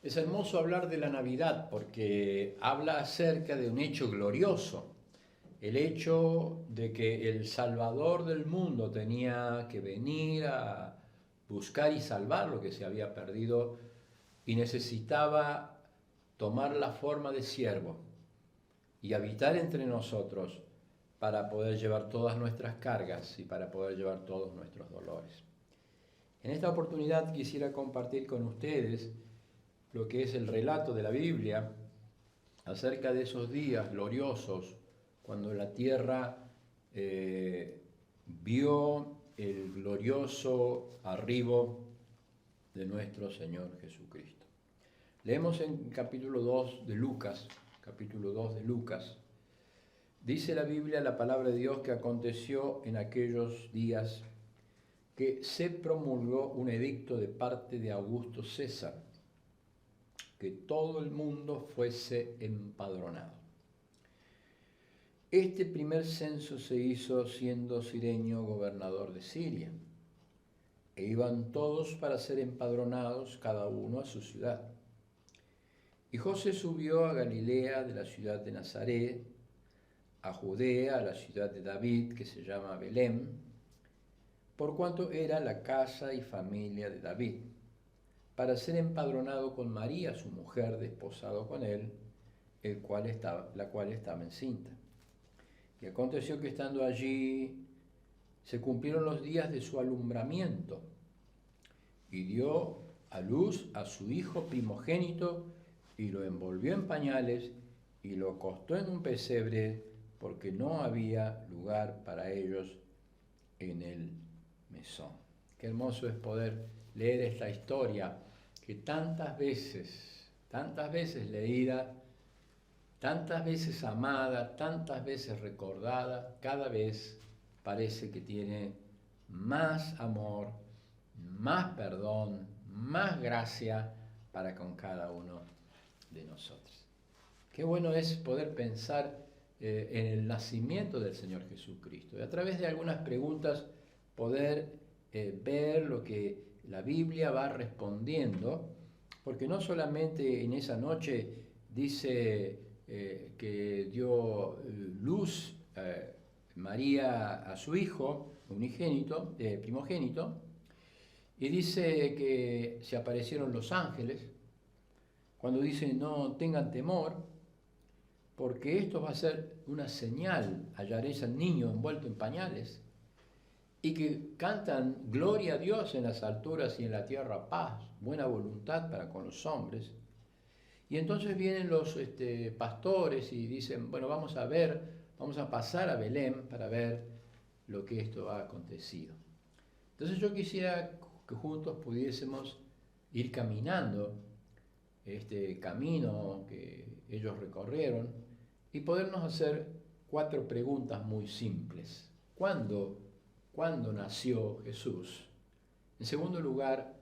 Es hermoso hablar de la Navidad porque habla acerca de un hecho glorioso, el hecho de que el Salvador del mundo tenía que venir a buscar y salvar lo que se había perdido y necesitaba tomar la forma de siervo y habitar entre nosotros para poder llevar todas nuestras cargas y para poder llevar todos nuestros dolores. En esta oportunidad quisiera compartir con ustedes lo que es el relato de la Biblia acerca de esos días gloriosos cuando la tierra vio el glorioso arribo de nuestro Señor Jesucristo. Leemos en capítulo 2 de Lucas, dice la Biblia, la palabra de Dios, que aconteció en aquellos días que se promulgó un edicto de parte de Augusto César, que todo el mundo fuese empadronado. Este primer censo se hizo siendo Cirenio gobernador de Siria, e iban todos para ser empadronados, cada uno a su ciudad. Y José subió a Galilea, de la ciudad de Nazaret, a Judea, a la ciudad de David, que se llama Belén, por cuanto era la casa y familia de David, para ser empadronado con María, su mujer, desposado con él, la cual estaba encinta. Y aconteció que estando allí se cumplieron los días de su alumbramiento, y dio a luz a su hijo primogénito, y lo envolvió en pañales, y lo acostó en un pesebre, porque no había lugar para ellos en el mesón. Qué hermoso es poder leer esta historia que tantas veces leída, tantas veces amada, tantas veces recordada, cada vez parece que tiene más amor, más perdón, más gracia para con cada uno de nosotros. Qué bueno es poder pensar en el nacimiento del Señor Jesucristo y a través de algunas preguntas poder ver lo que la Biblia va respondiendo, porque no solamente en esa noche dice que dio luz María a su hijo unigénito, primogénito, y dice que se aparecieron los ángeles, cuando dice no tengan temor, porque esto va a ser una señal, hallaréis al niño envuelto en pañales, y que cantan gloria a Dios en las alturas y en la tierra paz, buena voluntad para con los hombres. Y entonces vienen los pastores y dicen, bueno, vamos a pasar a Belén para ver lo que esto ha acontecido. Entonces yo quisiera que juntos pudiésemos ir caminando este camino que ellos recorrieron y podernos hacer 4 preguntas muy simples. ¿Cuándo nació Jesús? En segundo lugar,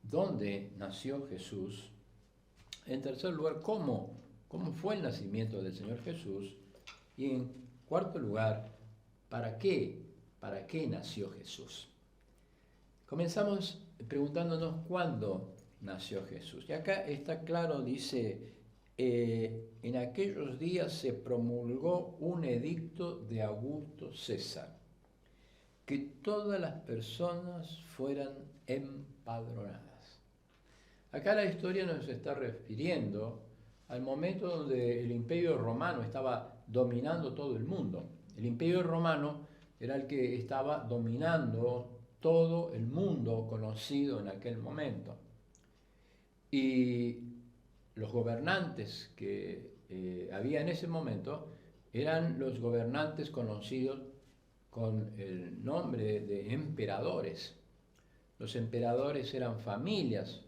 ¿dónde nació Jesús? En tercer lugar, ¿cómo fue el nacimiento del Señor Jesús? Y en cuarto lugar, ¿para qué nació Jesús? Comenzamos preguntándonos cuándo nació Jesús. Y acá está claro, dice, en aquellos días se promulgó un edicto de Augusto César, que todas las personas fueran empadronadas. Acá la historia nos está refiriendo al momento donde el Imperio Romano estaba dominando todo el mundo. El Imperio Romano era el que estaba dominando todo el mundo conocido en aquel momento. Y los gobernantes que había en ese momento eran los gobernantes conocidos con el nombre de emperadores. Los emperadores eran familias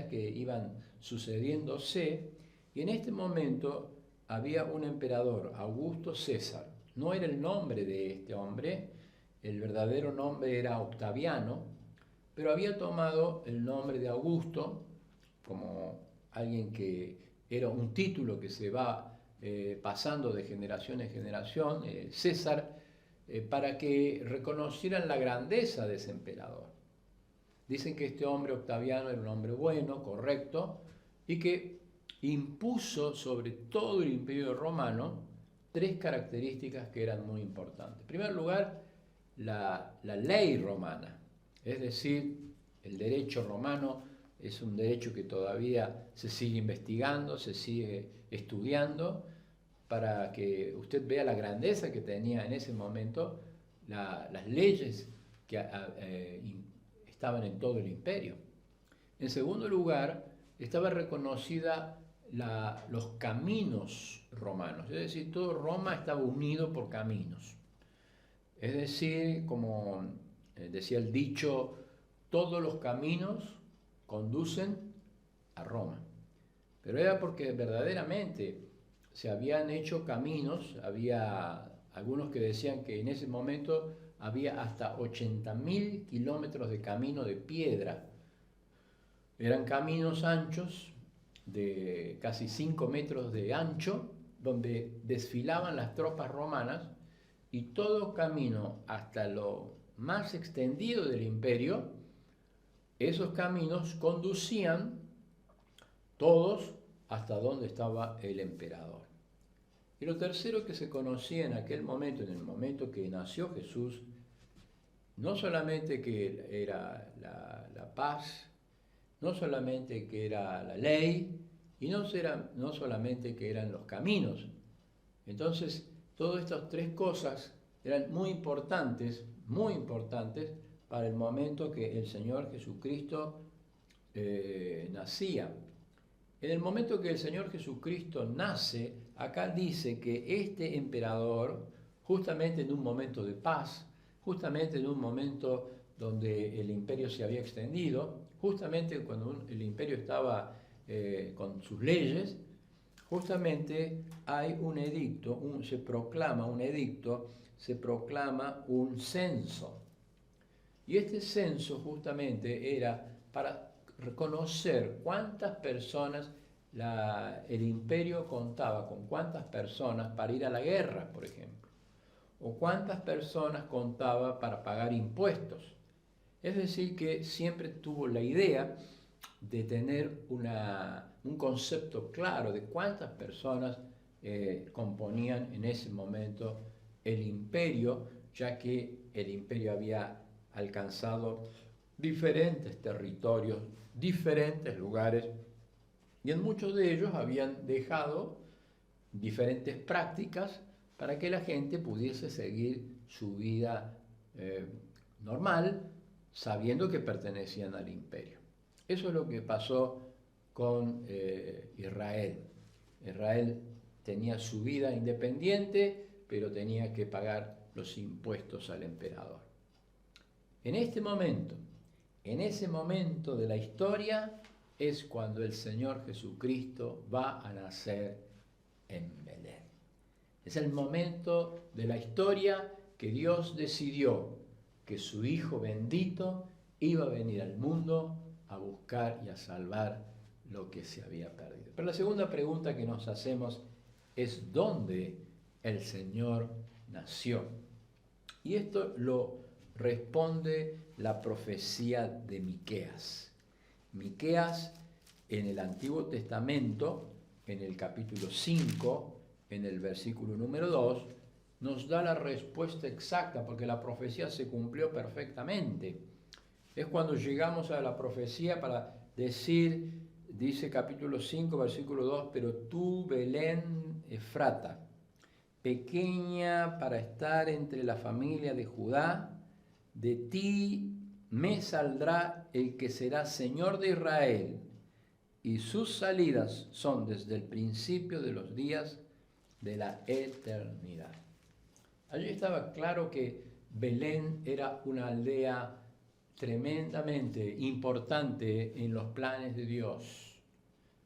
que iban sucediéndose, y en este momento había un emperador, Augusto César. No era el nombre de este hombre, el verdadero nombre era Octaviano, pero había tomado el nombre de Augusto como alguien que era un título que se va pasando de generación en generación, César, para que reconocieran la grandeza de ese emperador. Dicen que este hombre Octaviano era un hombre bueno, correcto, y que impuso sobre todo el imperio romano 3 características que eran muy importantes. En primer lugar, la ley romana, es decir, el derecho romano es un derecho que todavía se sigue investigando, se sigue estudiando, para que usted vea la grandeza que tenía en ese momento las leyes que estaban en todo el imperio. En segundo lugar, estaba reconocida los caminos romanos, es decir, todo Roma estaba unido por caminos. Es decir, como decía el dicho, todos los caminos conducen a Roma. Pero era porque verdaderamente se habían hecho caminos, había algunos que decían que en ese momento había hasta 80.000 kilómetros de camino de piedra. Eran caminos anchos, de casi 5 metros de ancho, donde desfilaban las tropas romanas, y todo camino hasta lo más extendido del imperio, esos caminos conducían todos hasta donde estaba el emperador. Y lo tercero que se conocía en aquel momento, en el momento que nació Jesús, no solamente que era la paz, no solamente que era la ley, y no solamente que eran los caminos. Entonces, todas estas 3 cosas eran muy importantes para el momento que el Señor Jesucristo nacía. En el momento que el Señor Jesucristo nace, acá dice que este emperador, justamente en un momento de paz, justamente en un momento donde el imperio se había extendido, justamente cuando el imperio estaba con sus leyes, justamente hay un edicto, se proclama un edicto, se proclama un censo. Y este censo justamente era para reconocer cuántas personas el imperio contaba, con cuántas personas para ir a la guerra, por ejemplo, o cuántas personas contaba para pagar impuestos. Es decir, que siempre tuvo la idea de tener un concepto claro de cuántas personas componían en ese momento el imperio, ya que el imperio había alcanzado diferentes territorios, diferentes lugares, y en muchos de ellos habían dejado diferentes prácticas para que la gente pudiese seguir su vida normal, sabiendo que pertenecían al imperio. Eso es lo que pasó con Israel. Israel tenía su vida independiente, pero tenía que pagar los impuestos al emperador. En ese momento de la historia, es cuando el Señor Jesucristo va a nacer en Belén. Es el momento de la historia que Dios decidió que su Hijo bendito iba a venir al mundo a buscar y a salvar lo que se había perdido. Pero la segunda pregunta que nos hacemos es ¿dónde el Señor nació? Y esto lo responde la profecía de Miqueas. Miqueas en el Antiguo Testamento, en el capítulo 5, en el versículo número 2, nos da la respuesta exacta, porque la profecía se cumplió perfectamente. Es cuando llegamos a la profecía para decir, dice capítulo 5, versículo 2, pero tú, Belén Efrata, pequeña para estar entre la familia de Judá, de ti me saldrá el que será Señor de Israel, y sus salidas son desde el principio de los días de la eternidad. Allí estaba claro que Belén era una aldea tremendamente importante en los planes de Dios.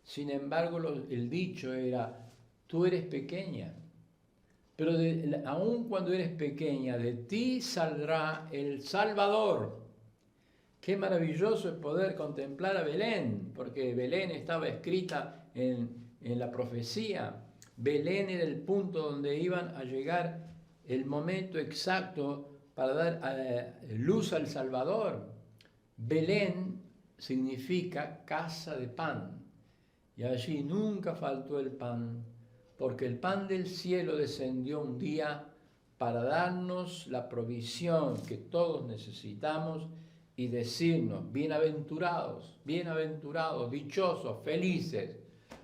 Sin embargo, el dicho era, tú eres pequeña, pero aun cuando eres pequeña, de ti saldrá el Salvador. Qué maravilloso es poder contemplar a Belén, porque Belén estaba escrita en la profecía. Belén era el punto donde iban a llegar el momento exacto para dar luz al Salvador. Belén significa casa de pan. y allí nunca faltó el pan, porque el pan del cielo descendió un día para darnos la provisión que todos necesitamos y decirnos, bienaventurados, bienaventurados, dichosos, felices,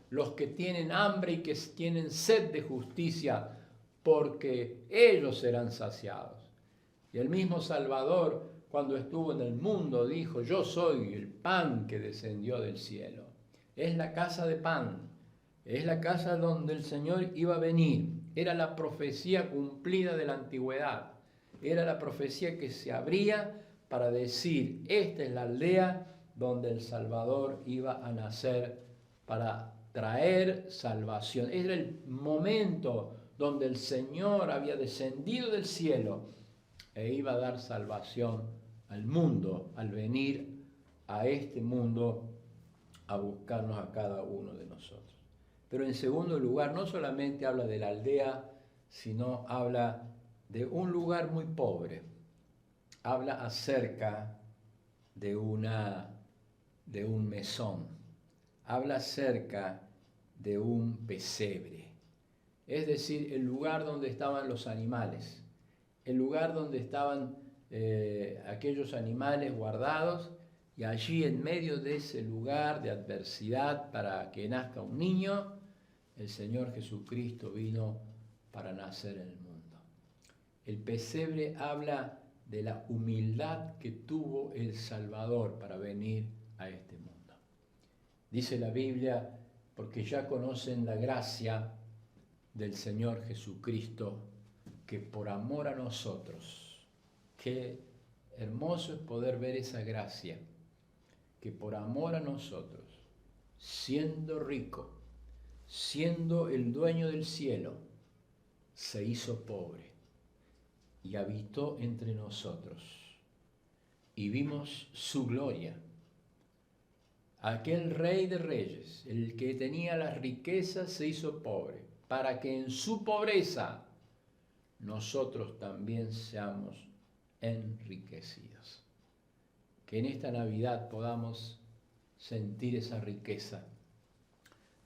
los que tienen hambre y que tienen sed de justicia, porque ellos serán saciados. Y el mismo Salvador, cuando estuvo en el mundo, dijo, yo soy el pan que descendió del cielo. Es la casa de pan, es la casa donde el Señor iba a venir. Era la profecía cumplida de la antigüedad. Era la profecía que se abría para decir, esta es la aldea donde el Salvador iba a nacer para traer salvación. Era el momento donde el Señor había descendido del cielo e iba a dar salvación al mundo, al venir a este mundo a buscarnos a cada uno de nosotros. Pero en segundo lugar, no solamente habla de la aldea, sino habla de un lugar muy pobre. Habla acerca de un mesón. Habla acerca de un pesebre. Es decir, el lugar donde estaban los animales. El lugar donde estaban aquellos animales guardados, y allí en medio de ese lugar de adversidad para que nazca un niño, el Señor Jesucristo vino para nacer en el mundo. El pesebre habla de la humildad que tuvo el Salvador para venir a este mundo. Dice la Biblia, porque ya conocen la gracia del Señor Jesucristo, que por amor a nosotros, qué hermoso es poder ver esa gracia, que por amor a nosotros, siendo rico, siendo el dueño del cielo, se hizo pobre y habitó entre nosotros. Y vimos su gloria. Aquel Rey de Reyes, el que tenía las riquezas, se hizo pobre, para que en su pobreza nosotros también seamos enriquecidos. Que en esta Navidad podamos sentir esa riqueza.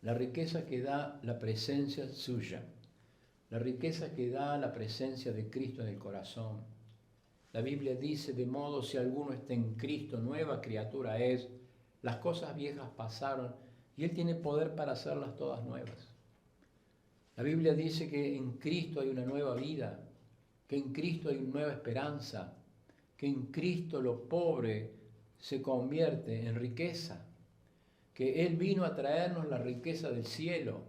La riqueza que da la presencia suya, la riqueza que da la presencia de Cristo en el corazón. La Biblia dice, de modo si alguno está en Cristo, nueva criatura es, las cosas viejas pasaron y Él tiene poder para hacerlas todas nuevas. La Biblia dice que en Cristo hay una nueva vida, que en Cristo hay una nueva esperanza, que en Cristo lo pobre se convierte en riqueza, que Él vino a traernos la riqueza del cielo,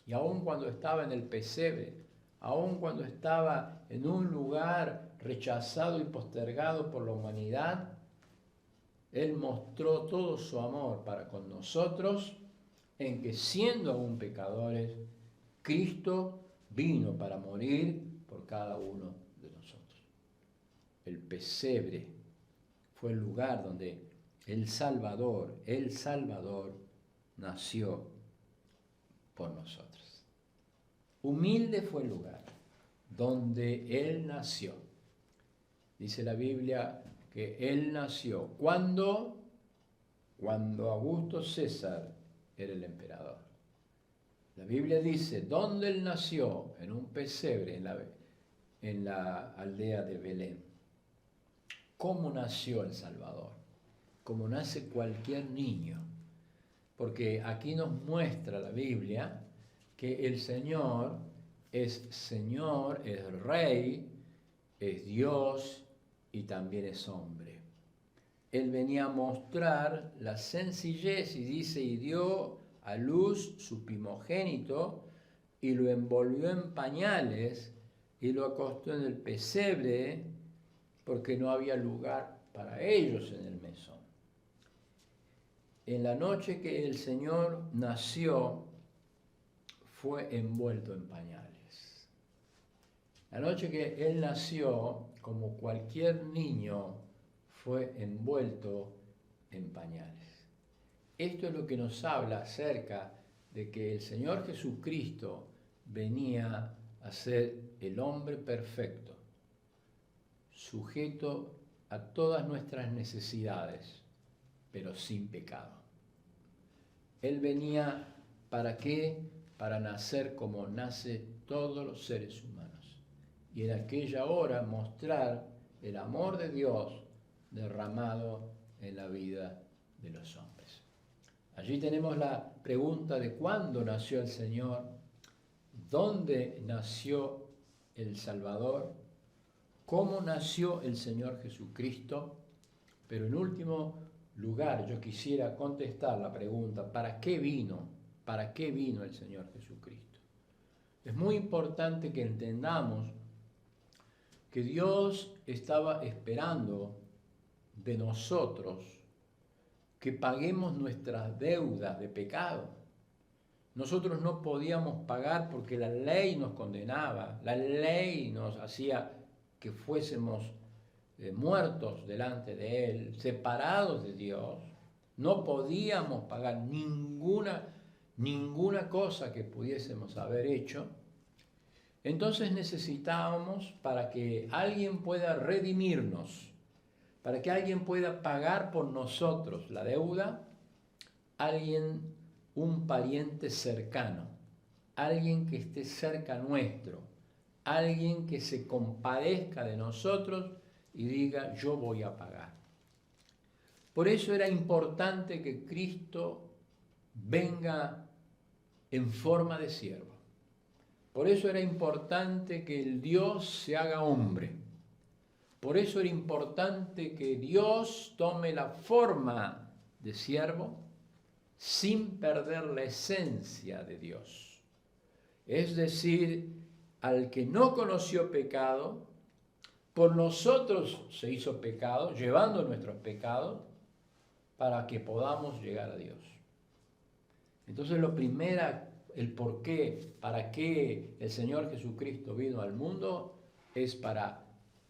y aun cuando estaba en el pesebre, aun cuando estaba en un lugar rechazado y postergado por la humanidad, Él mostró todo su amor para con nosotros, en que siendo aún pecadores, Cristo vino para morir por cada uno de nosotros. El pesebre fue el lugar donde el Salvador, nació por nosotros. Humilde fue el lugar donde Él nació. Dice la Biblia que Él nació. ¿Cuándo? Cuando Augusto César era el emperador. La Biblia dice, ¿dónde Él nació? En un pesebre en la aldea de Belén. ¿Cómo nació el Salvador? Como nace cualquier niño. Porque aquí nos muestra la Biblia que el Señor, es Rey, es Dios y también es hombre. Él venía a mostrar la sencillez y dice, y dio a luz su primogénito y lo envolvió en pañales y lo acostó en el pesebre porque no había lugar para ellos en el mesón. En la noche que el Señor nació, fue envuelto en pañales. La noche que Él nació, como cualquier niño, fue envuelto en pañales. Esto es lo que nos habla acerca de que el Señor Jesucristo venía a ser el hombre perfecto, sujeto a todas nuestras necesidades, pero sin pecado. Él venía ¿Para qué? Para nacer como nace todos los seres humanos. Y en aquella hora mostrar el amor de Dios derramado en la vida de los hombres. Allí tenemos la pregunta de cuándo nació el Señor, dónde nació el Salvador, cómo nació el Señor Jesucristo, pero en último lugar yo quisiera contestar la pregunta, ¿para qué vino? ¿Para qué vino el Señor Jesucristo? Es muy importante que entendamos que Dios estaba esperando de nosotros que paguemos nuestras deudas de pecado. Nosotros no podíamos pagar porque la ley nos condenaba, la ley nos hacía que fuésemos muertos delante de Él, separados de Dios. No podíamos pagar ninguna cosa que pudiésemos haber hecho. Entonces necesitábamos, para que alguien pueda redimirnos, para que alguien pueda pagar por nosotros la deuda, un pariente cercano, alguien que esté cerca nuestro, alguien que se compadezca de nosotros y diga, yo voy a pagar. Por eso era importante que Cristo venga en forma de siervo. Por eso era importante que el Dios se haga hombre. Por eso era importante que Dios tome la forma de siervo sin perder la esencia de Dios. Es decir, al que no conoció pecado, por nosotros se hizo pecado, llevando nuestros pecados, para que podamos llegar a Dios. Entonces el por qué, para qué el Señor Jesucristo vino al mundo, es para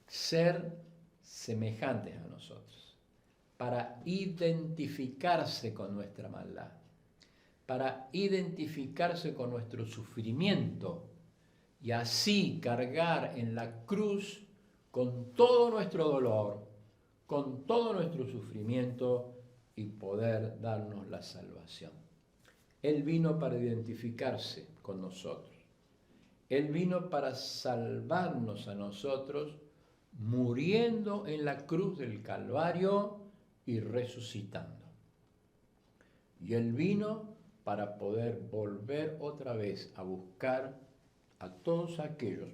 ser semejantes a nosotros, para identificarse con nuestra maldad, para identificarse con nuestro sufrimiento y así cargar en la cruz con todo nuestro dolor, con todo nuestro sufrimiento y poder darnos la salvación. Él vino para identificarse con nosotros. Él vino para salvarnos a nosotros, muriendo en la cruz del Calvario y resucitando. Y Él vino para poder volver otra vez a buscar a todos aquellos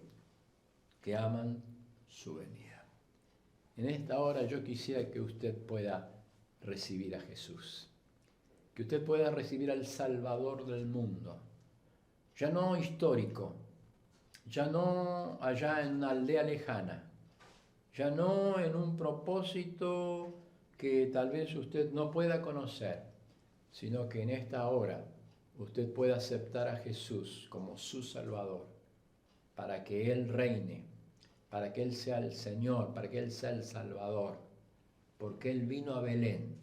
que aman su venida. En esta hora yo quisiera que usted pueda recibir a Jesús, que usted pueda recibir al Salvador del mundo, ya no histórico, ya no allá en una aldea lejana, ya no en un propósito que tal vez usted no pueda conocer, sino que en esta hora usted pueda aceptar a Jesús como su Salvador, para que Él reine, para que Él sea el Señor, para que Él sea el Salvador, porque Él vino a Belén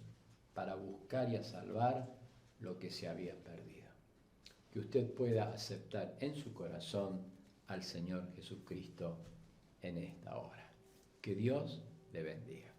para buscar y a salvar lo que se había perdido. Que usted pueda aceptar en su corazón al Señor Jesucristo en esta hora. Que Dios le bendiga.